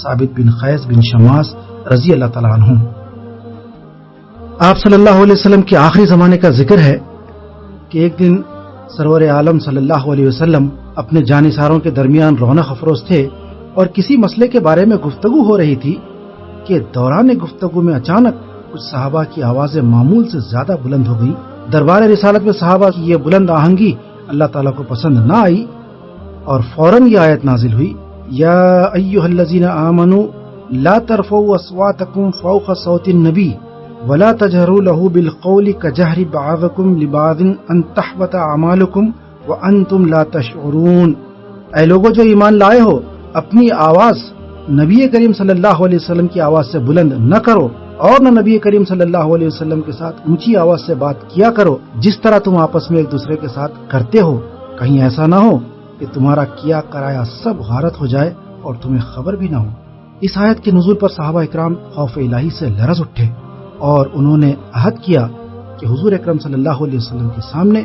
ثابت بن قیس بن شماس رضی اللہ تعالیٰ عنہ۔ آپ صلی اللہ علیہ وسلم کے آخری زمانے کا ذکر ہے کہ ایک دن سرور عالم صلی اللہ علیہ وسلم اپنے جانثاروں کے درمیان رونق افروز تھے اور کسی مسئلے کے بارے میں گفتگو ہو رہی تھی کہ دوران گفتگو میں اچانک کچھ صحابہ کی آوازیں معمول سے زیادہ بلند ہو گئی۔ دربار رسالت میں صحابہ کی یہ بلند آہنگی اللہ تعالیٰ کو پسند نہ آئی اور فوراً یہ آیت نازل ہوئی، یا ایھا الذین آمنوا لا ترفعوا اصواتکم فوق صوت النبی ولا تجہروا لہ بالقول کجہر بعضکم لبعض ان تحبط اعمالکم وانتم لا تشعرون۔ اے لوگوں جو ایمان لائے ہو، اپنی آواز نبی کریم صلی اللہ علیہ وسلم کی آواز سے بلند نہ کرو اور نہ نبی کریم صلی اللہ علیہ وسلم کے ساتھ اونچی آواز سے بات کیا کرو جس طرح تم آپس میں ایک دوسرے کے ساتھ کرتے ہو، کہیں ایسا نہ ہو کہ تمہارا کیا کرایا سب غارت ہو جائے اور تمہیں خبر بھی نہ ہو۔ اس آیت کے نزول پر صحابہ اکرام خوف الہی سے لرز اٹھے اور انہوں نے عہد کیا کہ حضور اکرم صلی اللہ علیہ وسلم کے سامنے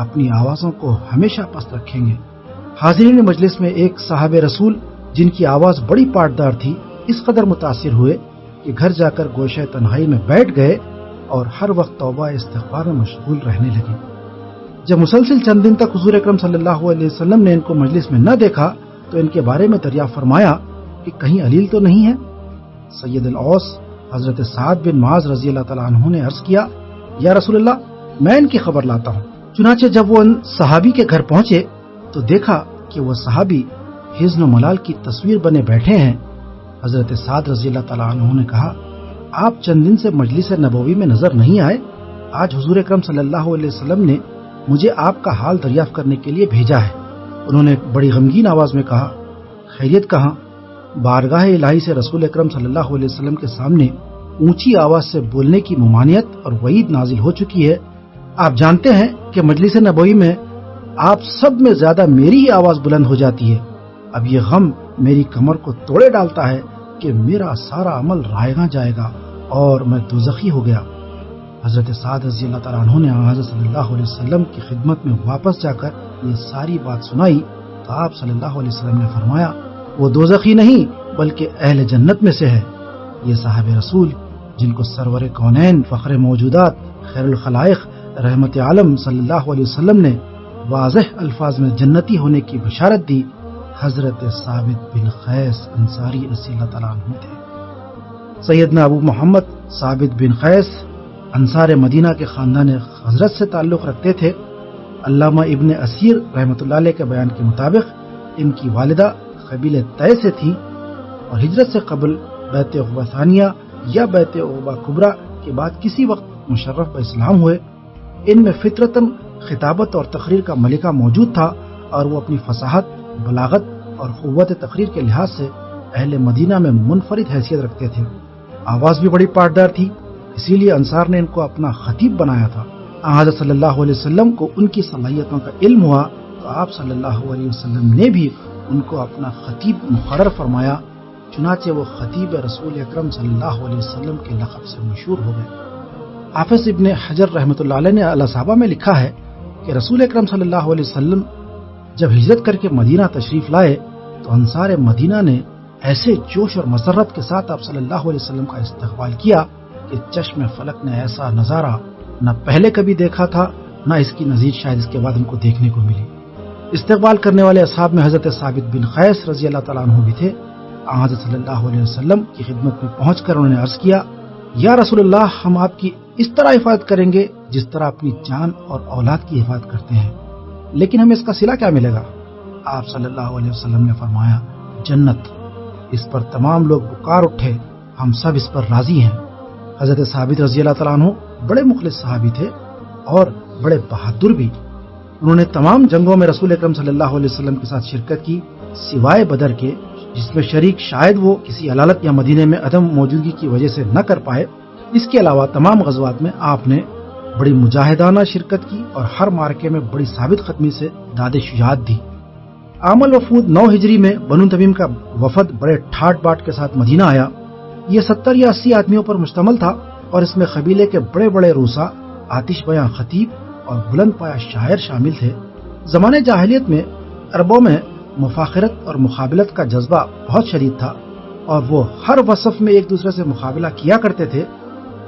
اپنی آوازوں کو ہمیشہ پست رکھیں گے۔ حاضرین مجلس میں ایک صاحب رسول جن کی آواز بڑی پاٹدار تھی اس قدر متاثر ہوئے کہ گھر جا کر گوشہ تنہائی میں بیٹھ گئے اور ہر وقت توبہ استغفار میں مشغول رہنے لگے۔ جب مسلسل چند دن تک حضور اکرم صلی اللہ علیہ وسلم نے ان کو مجلس میں نہ دیکھا تو ان کے بارے میں دریافت فرمایا کہ کہیں علیل تو نہیں ہے۔ سید الاوس حضرت سعد بن معاذ رضی اللہ تعالیٰ عنہ نے عرض کیا، یا رسول اللہ میں ان کی خبر لاتا ہوں۔ چنانچہ جب وہ ان صحابی کے گھر پہنچے تو دیکھا کہ وہ صحابی حزن و ملال کی تصویر بنے بیٹھے ہیں۔ حضرت سعد رضی اللہ تعالیٰ عنہ نے کہا، آپ چند دن سے مجلس نبوی میں نظر نہیں آئے، آج حضور اکرم صلی اللہ علیہ وسلم نے مجھے آپ کا حال دریافت کرنے کے لیے بھیجا ہے۔ انہوں نے بڑی غمگین آواز میں کہا، خیریت کہاں؟ بارگاہ الہی سے رسول اکرم صلی اللہ علیہ وسلم کے سامنے اونچی آواز سے بولنے کی ممانعت اور وعید نازل ہو چکی ہے۔ آپ جانتے ہیں کہ مجلس نبوی میں آپ سب میں زیادہ میری ہی آواز بلند ہو جاتی ہے۔ اب یہ غم میری کمر کو توڑے ڈالتا ہے کہ میرا سارا عمل رائیگاں جائے گا اور میں دوزخی ہو گیا۔ حضرت سعد رضی اللہ تعالیٰ عنہ نے حضرت صلی اللہ علیہ وسلم کی خدمت میں واپس جا کر یہ ساری بات سنائی تو آپ صلی اللہ علیہ وسلم نے فرمایا، وہ دوزخی نہیں بلکہ اہل جنت میں سے ہے۔ یہ صاحب رسول جن کو سرور کونین فخر موجودات خیر الخلائق رحمت عالم صلی اللہ علیہ وسلم نے واضح الفاظ میں جنتی ہونے کی بشارت دی، حضرت ثابت بن قیس انصاری رضی اللہ تعالیٰ عنہ تھے۔ سیدنا ابو محمد ثابت بن قیس انصار مدینہ کے خاندان حضرت سے تعلق رکھتے تھے۔ علامہ ابن اسیر رحمۃ اللہ علیہ کے بیان کے مطابق ان کی والدہ قبیلہ طے سے تھیں اور ہجرت سے قبل بیعت عقبہ ثانیہ یا بیعت عقبہ کبریٰ کے بعد کسی وقت مشرف باسلام ہوئے۔ ان میں فطرتاً خطابت اور تقریر کا ملکہ موجود تھا اور وہ اپنی فصاحت، بلاغت اور قوت تقریر کے لحاظ سے اہل مدینہ میں منفرد حیثیت رکھتے تھے۔ آواز بھی بڑی پاٹدار تھی، اسی لیے انصار نے ان کو اپنا خطیب بنایا تھا۔ حضرت صلی اللہ علیہ وسلم کو ان کی صلاحیتوں کا علم ہوا تو آپ صلی اللہ علیہ وسلم نے بھی ان کو اپنا خطیب مقرر فرمایا، چنانچہ وہ خطیب رسول اکرم صلی اللہ علیہ وسلم کے لقب سے مشہور ہو گئے۔ حافظ ابن حجر رحمۃ اللہ علیہ نے الاصابہ میں لکھا ہے کہ رسول اکرم صلی اللہ علیہ وسلم جب ہجرت کر کے مدینہ تشریف لائے تو انصار مدینہ نے ایسے جوش اور مسرت کے ساتھ آپ صلی اللہ علیہ وسلم کا استقبال کیا کہ چشم فلک نے ایسا نظارہ نہ پہلے کبھی دیکھا تھا، نہ اس کی نظیر شاید اس کے بعد ان کو دیکھنے کو ملی۔ استقبال کرنے والے اصحاب میں حضرت ثابت بن قیس رضی اللہ تعالیٰ عنہ بھی تھے۔ حضرت صلی اللہ علیہ وسلم کی خدمت میں پہنچ کر انہوں نے عرض کیا، یا رسول اللہ ہم آپ کی اس طرح حفاظت کریں گے جس طرح اپنی جان اور اولاد کی حفاظت کرتے ہیں، لیکن ہمیں اس کا صلہ کیا ملے گا؟ آپ صلی اللہ علیہ وسلم نے فرمایا، جنت۔ اس پر تمام لوگ پکار اٹھے، ہم سب اس پر راضی ہیں۔ حضرت ثابت رضی اللہ تعالیٰ عنہ بڑے مخلص صحابی تھے اور بڑے بہادر بھی۔ انہوں نے تمام جنگوں میں رسول اکرم صلی اللہ علیہ وسلم کے ساتھ شرکت کی سوائے بدر کے، جس میں شریک شاید وہ کسی علالت یا مدینے میں عدم موجودگی کی وجہ سے نہ کر پائے۔ اس کے علاوہ تمام غزوات میں آپ نے بڑی مجاہدانہ شرکت کی اور ہر مارکے میں بڑی ثابت قدمی سے داد شجاعت دی۔ عام الوفود 9 ہجری میں بنو تمیم کا وفد بڑے ٹھاٹ باٹ کے ساتھ مدینہ آیا۔ یہ 70 یا 80 آدمیوں پر مشتمل تھا اور اس میں قبیلے کے بڑے بڑے روسا، آتش بیاں خطیب اور بلند پایا شاعر شامل تھے۔ زمانے جاہلیت میں عربوں میں مفاخرت اور مقابلت کا جذبہ بہت شدید تھا۔ اور وہ ہر وصف میں ایک دوسرے سے مقابلہ کیا کرتے تھے۔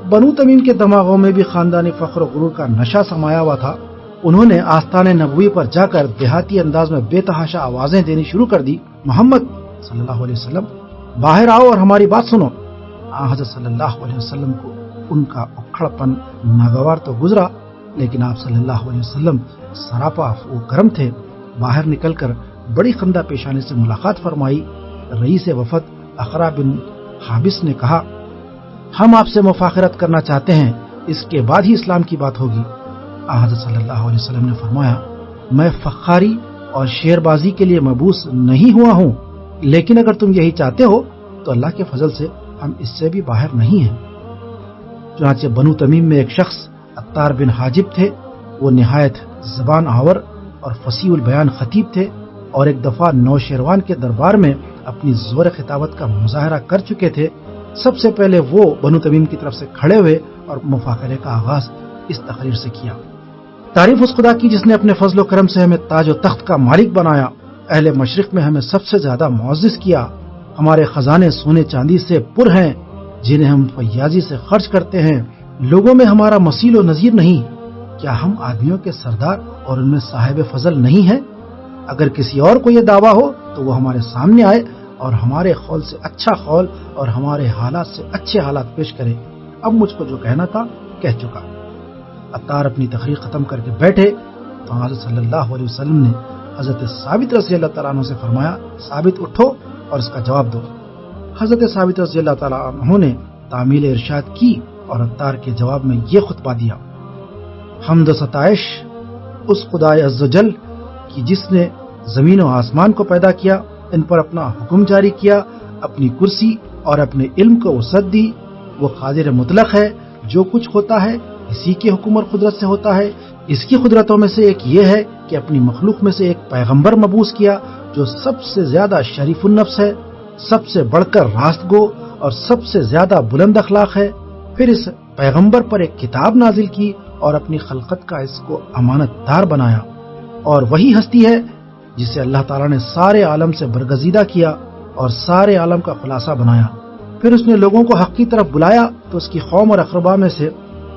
بنو تمیم کے دماغوں میں بھی خاندانی فخر و غرور کا نشہ سمایا ہوا تھا۔ انہوں نے آستان نبوی پر جا کر دیہاتی انداز میں بے تحاشا آوازیں دینی شروع کر دی، محمد صلی اللہ علیہ وسلم باہر آؤ اور ہماری بات سنو۔ حضرت صلی اللہ علیہ وسلم کو ان کا اکھڑپن ناگوار تو گزرا، لیکن آپ صلی اللہ علیہ وسلم سراپا و کرم تھے۔ باہر نکل کر بڑی خندہ پیشانی سے ملاقات فرمائی۔ رئیس وفد اقرا بن حابس نے کہا، ہم آپ سے مفاخرت کرنا چاہتے ہیں، اس کے بعد ہی اسلام کی بات ہوگی۔ حضرت صلی اللہ علیہ وسلم نے فرمایا، میں فخاری اور شیر بازی کے لیے مبعوث نہیں ہوا ہوں، لیکن اگر تم یہی چاہتے ہو تو اللہ کے فضل سے ہم اس سے بھی باہر نہیں ہیں۔ چنانچہ بنو تمیم میں ایک شخص عطار بن حاجب تھے۔ وہ نہایت زبان آور اور فصیح البیان خطیب تھے، اور ایک دفعہ نوشیروان کے دربار میں اپنی زور خطابت کا مظاہرہ کر چکے تھے۔ سب سے پہلے وہ بنو تمیم کی طرف سے کھڑے ہوئے اور مفاخرے کا آغاز اس تقریر سے کیا، تعریف اس خدا کی جس نے اپنے فضل و کرم سے ہمیں تاج و تخت کا مالک بنایا، اہل مشرق میں ہمیں سب سے زیادہ معزز کیا، ہمارے خزانے سونے چاندی سے پر ہیں جنہیں ہم فیاضی سے خرچ کرتے ہیں، لوگوں میں ہمارا مثیل و نظیر نہیں، کیا ہم آدمیوں کے سردار اور ان میں صاحب فضل نہیں ہیں؟ اگر کسی اور کو یہ دعویٰ ہو تو وہ ہمارے سامنے آئے اور ہمارے قول سے اچھا قول اور ہمارے حالات سے اچھے حالات پیش کرے۔ اب مجھ کو جو کہنا تھا کہہ چکا۔ عطار اپنی تقریر ختم کر کے بیٹھے تو حضرت صلی اللہ علیہ وسلم نے حضرت ثابت رضی اللہ تعالیٰ عنہ سے فرمایا، ثابت اٹھو اور اس کا جواب دو۔ حضرت ثابت رضی اللہ تعالیٰ عنہ نے تعمیل ارشاد کی اور عطار کے جواب میں یہ خطبہ دیا، حمد و ستائش اس خدائے عز و جل کی جس نے زمین و آسمان کو پیدا کیا، ان پر اپنا حکم جاری کیا، اپنی کرسی اور اپنے علم کو وسعت دی۔ وہ قادر مطلق ہے، جو کچھ ہوتا ہے اسی کی حکم اور قدرت سے ہوتا ہے۔ اس کی قدرتوں میں سے ایک یہ ہے کہ اپنی مخلوق میں سے ایک پیغمبر مبعوث کیا جو سب سے زیادہ شریف النفس ہے، سب سے بڑھ کر راست گو اور سب سے زیادہ بلند اخلاق ہے۔ پھر اس پیغمبر پر ایک کتاب نازل کی اور اپنی خلقت کا اس کو امانت دار بنایا، اور وہی ہستی ہے جسے اللہ تعالیٰ نے سارے عالم سے برگزیدہ کیا اور سارے عالم کا خلاصہ بنایا۔ پھر اس نے لوگوں کو حق کی طرف بلایا تو اس کی قوم اور اقربا میں سے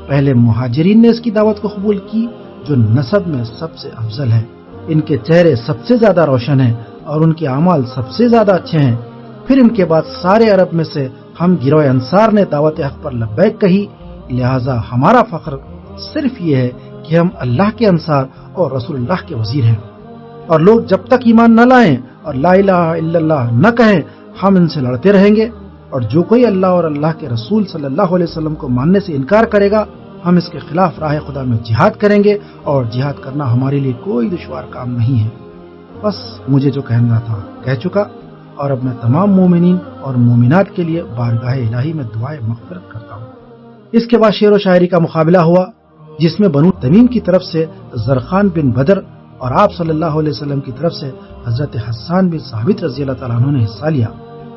پہلے مہاجرین نے اس کی دعوت کو قبول کی جو نسب میں سب سے افضل ہے، ان کے چہرے سب سے زیادہ روشن ہیں اور ان کے اعمال سب سے زیادہ اچھے ہیں۔ پھر ان کے بعد سارے عرب میں سے ہم گروہ انصار نے دعوت حق پر لبیک کہی، لہٰذا ہمارا فخر صرف یہ ہے کہ ہم اللہ کے انصار اور رسول اللہ کے وزیر ہیں، اور لوگ جب تک ایمان نہ لائیں اور لا الہ الا اللہ نہ کہیں ہم ان سے لڑتے رہیں گے، اور جو کوئی اللہ اور اللہ کے رسول صلی اللہ علیہ وسلم کو ماننے سے انکار کرے گا ہم اس کے خلاف راہ خدا میں جہاد کریں گے، اور جہاد کرنا ہمارے لیے کوئی دشوار کام نہیں ہے۔ بس مجھے جو کہنا تھا کہہ چکا، اور اب میں تمام مومنین اور مومنات کے لیے بارگاہ الہی میں دعائے مغفرت کرتا ہوں۔ اس کے بعد شعر و شاعری کا مقابلہ ہوا جس میں بنو تمیم کی طرف سے زرخان بن بدر اور آپ صلی اللہ علیہ وسلم کی طرف سے حضرت حسان بن ثابت رضی اللہ تعالیٰ عنہ نے حصہ لیا۔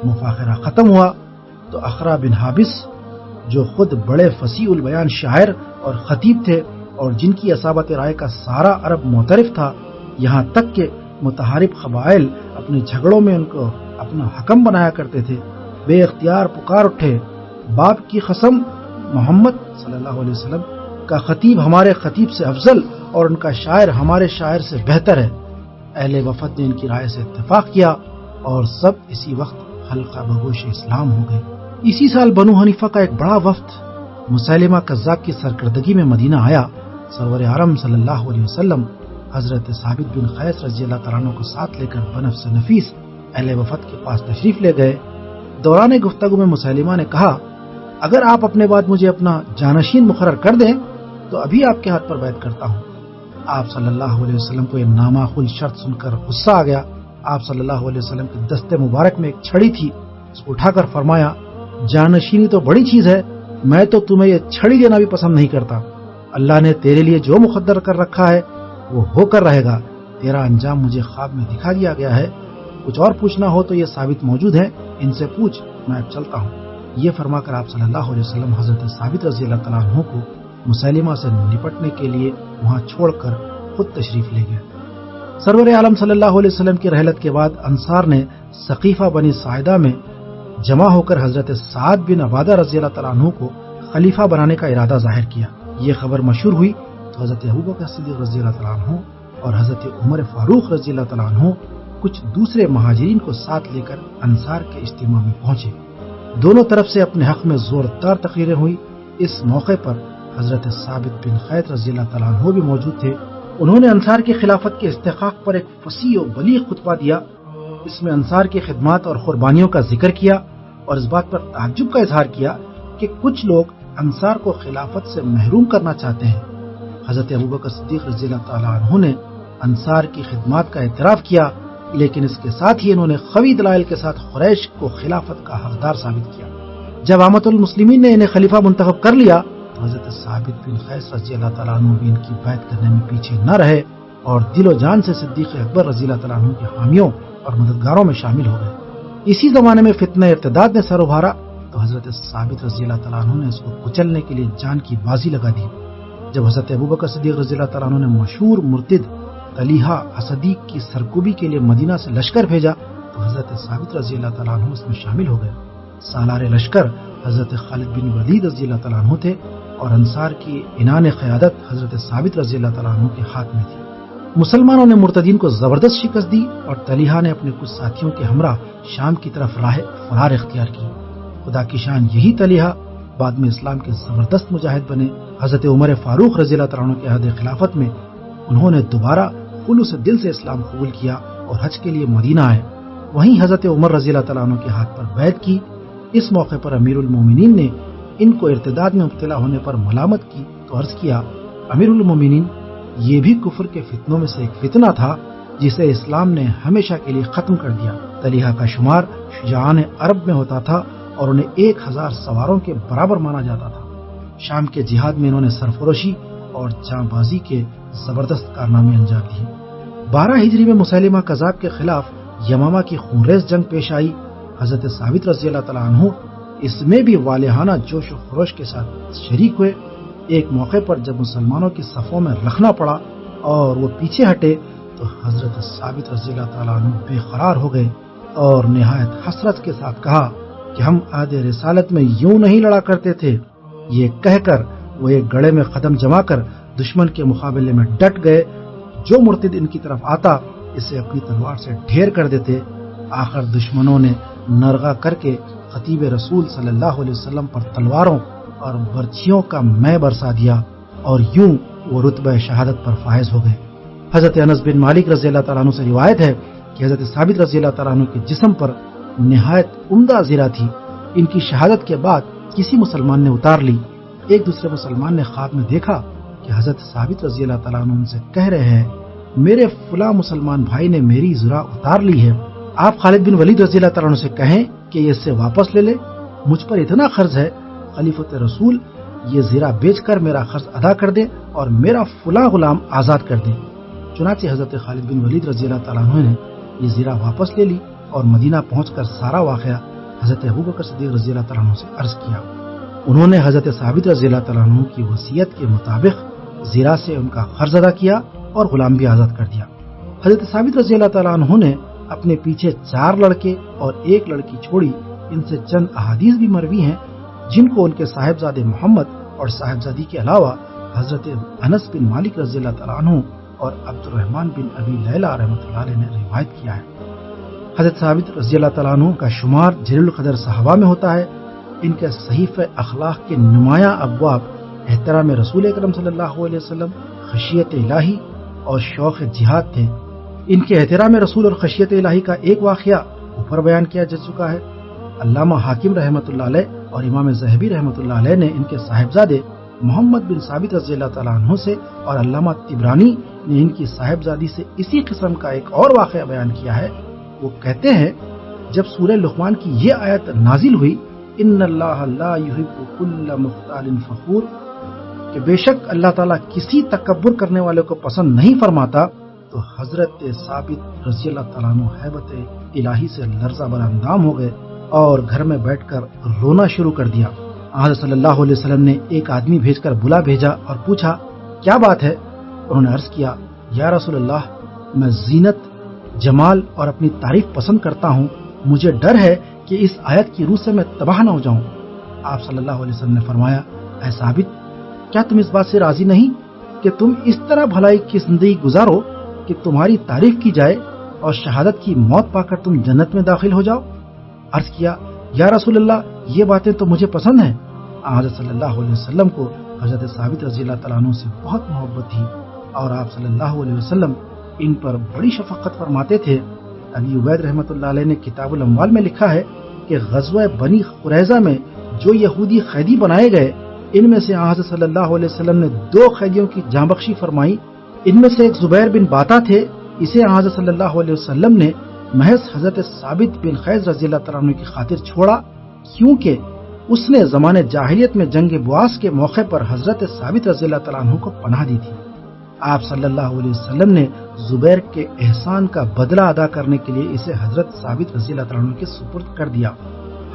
مفاخرہ ختم ہوا تو اقرا بن حابس جو خود بڑے فصیح البیان شاعر اور خطیب تھے اور جن کی اصابت رائے کا سارا عرب معترف تھا، یہاں تک کہ متحارب قبائل اپنے جھگڑوں میں ان کو اپنا حکم بنایا کرتے تھے، بے اختیار پکار اٹھے، باپ کی قسم محمد صلی اللہ علیہ وسلم کا خطیب ہمارے خطیب سے افضل اور ان کا شاعر ہمارے شاعر سے بہتر ہے۔ اہل وفد نے ان کی رائے سے اتفاق کیا اور سب اسی وقت حلقہ بگوش اسلام ہو گئے۔ اسی سال بنو حنیفہ کا ایک بڑا وفد مسیلمہ کذاب کی سرکردگی میں مدینہ آیا۔ سرور عالم صلی اللہ علیہ وسلم حضرت ثابت بن قیس رضی اللہ تعالیٰ عنہ کو ساتھ لے کر بنفس نفیس اہل وفد کے پاس تشریف لے گئے۔ دوران گفتگو میں مسیلمہ نے کہا، اگر آپ اپنے بعد مجھے اپنا جانشین مقرر کر دیں تو ابھی آپ کے ہاتھ پر بیعت کرتا ہوں۔ آپ صلی اللہ علیہ وسلم کو یہ نامعقول شرط سن کر غصہ آ گیا۔ آپ صلی اللہ علیہ وسلم کے دست مبارک میں ایک چھڑی تھی، اس کو اٹھا کر فرمایا، جانشینی تو بڑی چیز ہے، میں تو تمہیں یہ چھڑی دینا بھی پسند نہیں کرتا۔ اللہ نے تیرے لیے جو مقدر کر رکھا ہے وہ ہو کر رہے گا، تیرا انجام مجھے خواب میں دکھا دیا گیا ہے، کچھ اور پوچھنا ہو تو یہ ثابت موجود ہے، ان سے پوچھ، میں اب چلتا ہوں۔ یہ فرما کر آپ صلی اللہ علیہ وسلم حضرت ثابت رضی اللہ تعالیٰ عنہ کو مسیلمہ سے نپٹنے کے لیے وہاں چھوڑ کر خود تشریف لے گئے۔ سرور عالم صلی اللہ علیہ وسلم کی رحلت کے بعد انصار نے سقیفہ بنی ساعدہ میں جمع ہو کر حضرت سعد بن عبادہ رضی اللہ تعالیٰ عنہ کو خلیفہ بنانے کا ارادہ ظاہر کیا۔ یہ خبر مشہور ہوئی تو حضرت ابوبکر صدیق رضی اللہ تعالیٰ عنہ اور حضرت عمر فاروق رضی اللہ تعالیٰ عنہ کچھ دوسرے مہاجرین کو ساتھ لے کر انصار کے اجتماع میں پہنچے۔ دونوں طرف سے اپنے حق میں زوردار تقریریں ہوئی۔ اس موقع پر حضرت ثابت بن قیس رضی اللہ تعالیٰ عنہ بھی موجود تھے۔ انہوں نے انصار کی خلافت کے استحقاق پر ایک فصیح و بلیغ خطبہ دیا۔ اس میں انصار کی خدمات اور قربانیوں کا ذکر کیا اور اس بات پر تعجب کا اظہار کیا کہ کچھ لوگ انصار کو خلافت سے محروم کرنا چاہتے ہیں۔ حضرت ابوبکر صدیق رضی اللہ تعالیٰ عنہ نے انصار کی خدمات کا اعتراف کیا، لیکن اس کے ساتھ ہی انہوں نے قوی دلائل کے ساتھ قریش کو خلافت کا حقدار ثابت کیا۔ جب عامت المسلمین نے انہیں خلیفہ منتخب کر لیا تو حضرت ثابت بن قیس رضی اللہ تعالیٰ عنہ بھی ان کی بیعت کرنے میں پیچھے نہ رہے اور دل و جان سے صدیق اکبر رضی اللہ تعالیٰ عنہ کے حامیوں اور مددگاروں میں شامل ہو گئے۔ اسی زمانے میں فتنہ ارتداد نے سر ابھارا تو حضرت ثابت رضی اللہ تعالیٰ عنہ نے اس کو کچلنے کے لیے جان کی بازی لگا دی۔ جب حضرت ابوبکر صدیق رضی اللہ تعالیٰ عنہ نے مشہور مرتد طلیحہ اسدی کی سرکوبی کے لیے مدینہ سے لشکر بھیجا تو حضرت ثابت رضی اللہ تعالیٰ عنہ اس میں شامل ہو گئے۔ سالار لشکر حضرت خالد بن ولید رضی اللہ تعالیٰ عنہ تھے اور انصار کی عنان قیادت حضرت ثابت رضی اللہ تعالیٰ عنہ کے ہاتھ میں تھی۔ مسلمانوں نے مرتدین کو زبردست شکست دی اور طلیحہ نے اپنے کچھ ساتھیوں کے ہمراہ شام کی طرف راہ فرار اختیار کی۔ خدا کی شان یہی طلیحہ بعد میں اسلام کے زبردست مجاہد بنے۔ حضرت عمر فاروق رضی اللہ تعالیٰ عنہ کے عہد خلافت میں انہوں نے دوبارہ خلوص دل سے اسلام قبول کیا اور حج کے لیے مدینہ آئے۔ وہیں حضرت عمر رضی اللہ تعالیٰ عنہ کے ہاتھ پر بیعت کی۔ اس موقع پر امیر المومنین نے ان کو ارتداد میں مبتلا ہونے پر ملامت کی تو عرض کیا، امیر المومنین، یہ بھی کفر کے فتنوں میں سے ایک فتنہ تھا جسے اسلام نے ہمیشہ کے لیے ختم کر دیا۔ طلیحہ کا شمار شجاعان عرب میں ہوتا تھا اور انہیں 1000 سواروں کے برابر مانا جاتا تھا۔ شام کے جہاد میں انہوں نے سرفروشی اور جاں بازی کے زبردست کارنامے انجام دیے۔ 12 ہجری میں مسیلمہ کذاب کے خلاف یمامہ کی خونریز جنگ پیش آئی۔ حضرت ثابت رضی اللہ تعالیٰ عنہ اس میں بھی والہانہ جوش و خروش کے ساتھ شریک ہوئے۔ ایک موقع پر جب مسلمانوں کی صفوں میں رکھنا پڑا اور وہ پیچھے ہٹے تو حضرت ثابت رضی اللہ تعالیٰ عنہ بے قرار ہو گئے اور نہایت حسرت کے ساتھ کہا کہ ہم عہد رسالت میں یوں نہیں لڑا کرتے تھے۔ یہ کہہ کر وہ ایک گڑھے میں قدم جما کر دشمن کے مقابلے میں ڈٹ گئے۔ جو مرتد ان کی طرف آتا اسے اپنی تلوار سے ڈھیر کر دیتے۔ آخر دشمنوں نے نرغہ کر کے خطیب رسول صلی اللہ علیہ وسلم پر تلواروں اور برچھیوں کا مے برسا دیا اور یوں وہ رتبہ شہادت پر فائز ہو گئے۔ حضرت انس بن مالک رضی اللہ تعالیٰ عنہ سے روایت ہے کہ حضرت ثابت رضی اللہ تعالیٰ عنہ کے جسم پر نہایت عمدہ زرہ تھی۔ ان کی شہادت کے بعد کسی مسلمان نے اتار لی۔ ایک دوسرے مسلمان نے خواب میں دیکھا کہ حضرت ثابت رضی اللہ تعالیٰ عنہ ان سے کہہ رہے ہیں، میرے فلاں مسلمان بھائی نے میری زرہ اتار لی ہے، آپ خالد بن ولید رضی اللہ تعالیٰ عنہ سے کہیں کہ یہ اس سے واپس لے لے، مجھ پر اتنا قرض ہے، خلیفۃ رسول یہ زرہ بیچ کر میرا قرض ادا کر دے اور میرا فلاں غلام آزاد کر دے۔ چنانچہ حضرت خالد بن ولید رضی اللہ تعالیٰ عنہ نے یہ زرہ واپس لے لی اور مدینہ پہنچ کر سارا واقعہ حضرت ابوبکر صدیق رضی اللہ تعالیٰ عنہ سے عرض کیا۔ انہوں نے حضرت ثابت رضی اللہ تعالیٰ عنہ کی وصیت کے مطابق زرہ سے ان کا قرض ادا کیا اور غلام بھی آزاد کر دیا۔ حضرت ثابت رضی اللہ تعالیٰ عنہ نے اپنے پیچھے 4 لڑکے اور 1 لڑکی چھوڑی۔ ان سے چند احادیث بھی مروی ہیں جن کو ان کے صاحبزادے محمد اور صاحبزادی کے علاوہ حضرت انس بن مالک رضی اللہ تعالیٰ عنہ اور عبد الرحمن بن ابی لیلہ رحمۃ اللہ علیہ نے روایت کیا ہے۔ حضرت ثابت رضی اللہ تعالیٰ عنہ کا شمار جلیل القدر صحابہ میں ہوتا ہے۔ ان کے صحیفہ اخلاق کے نمایاں ابواب احترام رسول اکرم صلی اللہ علیہ وسلم، خشیت الہی اور شوق جہاد تھے۔ ان کے احترام رسول اور خشیت الہی کا ایک واقعہ اوپر بیان کیا جا چکا ہے۔ علامہ حاکم رحمۃ اللہ علیہ اور امام ذہبی رحمۃ اللہ علیہ نے ان کے صاحبزادے محمد بن ثابت رضی اللہ تعالیٰ عنہ سے اور علامہ طبرانی نے ان کی صاحبزادی سے اسی قسم کا ایک اور واقعہ بیان کیا ہے۔ وہ کہتے ہیں جب سورہ لقمان کی یہ آیت نازل ہوئی، ان اللہ لا یحب کل مختال فخور، کہ بے شک اللہ تعالیٰ کسی تکبر کرنے والے کو پسند نہیں فرماتا، تو حضرت ثابت رضی اللہ تعالیٰ عنہ ہیبت الہی سے لرزہ بر اندام ہو گئے اور گھر میں بیٹھ کر رونا شروع کر دیا۔ حضرت صلی اللہ علیہ وسلم نے ایک آدمی بھیج کر بلا بھیجا اور پوچھا کیا بات ہے؟ انہوں نے عرض کیا، یا رسول اللہ، میں زینت، جمال اور اپنی تعریف پسند کرتا ہوں، مجھے ڈر ہے کہ اس آیت کی روح سے میں تباہ نہ ہو جاؤں۔ آپ صلی اللہ علیہ وسلم نے فرمایا، اے ثابت، کیا تم اس بات سے راضی نہیں کہ تم اس طرح بھلائی کی زندگی گزارو کہ تمہاری تعریف کی جائے اور شہادت کی موت پا کر تم جنت میں داخل ہو جاؤ؟ عرض کیا، یا رسول اللہ، یہ باتیں تو مجھے پسند ہیں۔ حضرت صلی اللہ علیہ وسلم کو حضرت ثابت رضی اللہ تعالیٰ عنہ سے بہت محبت تھی اور آپ صلی اللہ علیہ وسلم ان پر بڑی شفقت فرماتے تھے۔ ابی عبید رحمۃ اللہ علیہ نے کتاب الاموال میں لکھا ہے کہ غزوہ بنی قریظہ میں جو یہودی قیدی بنائے گئے، ان میں سے حضرت صلی اللہ علیہ وسلم نے 2 قیدیوں کی جاں بخشی فرمائی۔ ان میں سے ایک زبیر بن باتا تھے، اسے حضرت صلی اللہ علیہ وسلم نے محض حضرت ثابت بن قیس رضی اللہ تعالیٰ عنہ کی خاطر چھوڑا، کیونکہ اس نے زمانے جاہلیت میں جنگ بواس کے موقع پر حضرت ثابت رضی اللہ تعالیٰ عنہ کو پناہ دی تھی۔ آپ صلی اللہ علیہ وسلم نے زبیر کے احسان کا بدلہ ادا کرنے کے لیے اسے حضرت ثابت رضی اللہ تعالیٰ عنہ کے سپرد کر دیا۔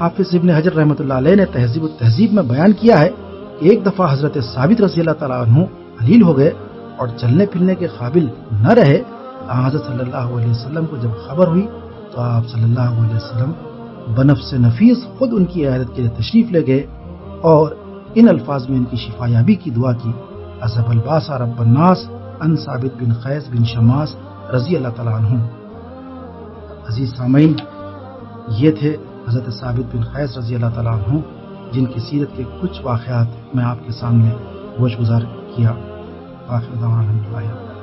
حافظ ابن حجر رحمۃ اللہ علیہ نے تہذیب التہذیب میں بیان کیا ہے کہ ایک دفعہ حضرت ثابت رضی اللہ تعالیٰ عنہ علیل ہو گئے اور چلنے پھرنے کے قابل نہ رہے۔ حضرت صلی اللہ علیہ وسلم کو جب خبر ہوئی تو آپ صلی اللہ علیہ وسلم بنفس نفیس خود ان کی عیادت کے لیے تشریف لے گئے اور ان الفاظ میں ان کی شفا یابی کی دعا کی، اذهب الباس رب الناس ان ثابت بن قیس بن شماس رضی اللہ تعالیٰ عنہ۔ عزیز سامعین، یہ تھے حضرت ثابت بن قیس رضی اللہ تعالیٰ عنہ، جن کی سیرت کے کچھ واقعات میں آپ کے سامنے گوش گزار کیا۔ آخر دعوانا الحمدللہ۔